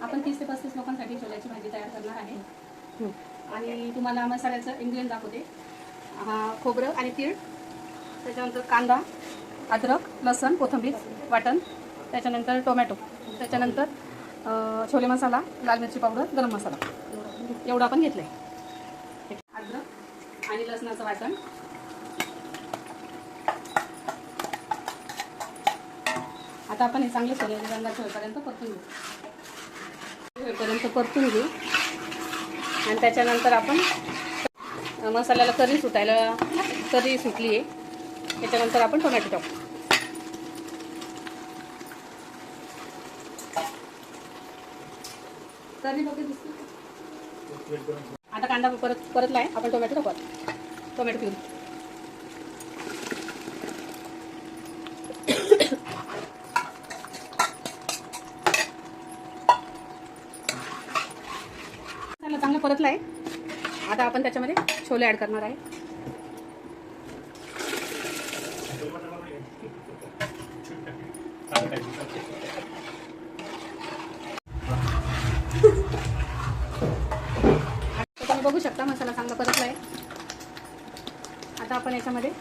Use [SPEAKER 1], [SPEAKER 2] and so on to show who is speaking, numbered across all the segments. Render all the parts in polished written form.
[SPEAKER 1] आपण 30 ते 35 लोकांसाठी छोल्याची भाजी तयार करणार आहे. आणि तुम्हाला मसाल्याचं इन्ग्रेडियंट दाखवते. खोबरं आणि तीळ, त्याच्यानंतर कांदा, अद्रक, लसूण, कोथिंबीर वाटण, त्याच्यानंतर टोमॅटो, त्याच्यानंतर छोले मसाला, लाल मिरची पावडर, गरम मसाला एवढं आपण घेतलं आहे. अद्रक आणि लसणाचं वाटण, आता आपण हे चांगले सोनेरी रंगाचे होईपर्यंत परतून घेऊ. आणि त्याच्यानंतर आपण मसाल्याला तरी सुटली आहे. त्याच्यानंतर आपण टोमॅटो टाकू. तरी बघा दिसते. आता कांदा परतला आहे, आपण टोमॅटो टाकू. टोमॅटो पिऊन चांगला परतला आहे. आता आपण त्याच्यामध्ये छोले ऍड करणार आहे. तुम्ही बघू शकता मसाला चांगला परतला आहे. आता आपण याच्यामध्ये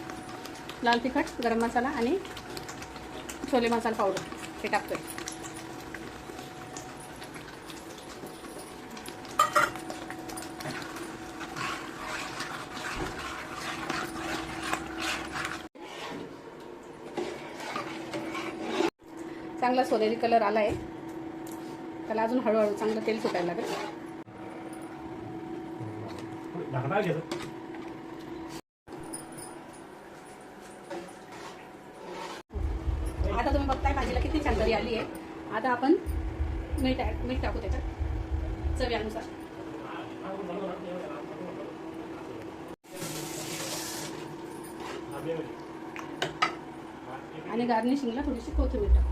[SPEAKER 1] लाल तिखट, गरम मसाला आणि छोले मसाला पावडर हे टाकतोय. चांगला सोनेरी कलर आला आहे. त्याला अजून हळूहळू चांगलं तेल सुटायला लागेल. आता तुम्ही बघताय भाजीला किती छान तरी आली आहे. आता आपण मीठ टाकू त्याच्यात चवीनुसार. आणि गार्निशिंगला थोडीशी कोथिंबीर टाकू.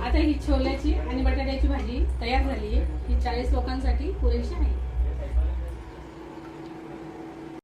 [SPEAKER 1] आता ही छोल्याची आणि बटाट्याची भाजी तयार झाली आहे. ही 40 लोकांसाठी पुरेशी आहे.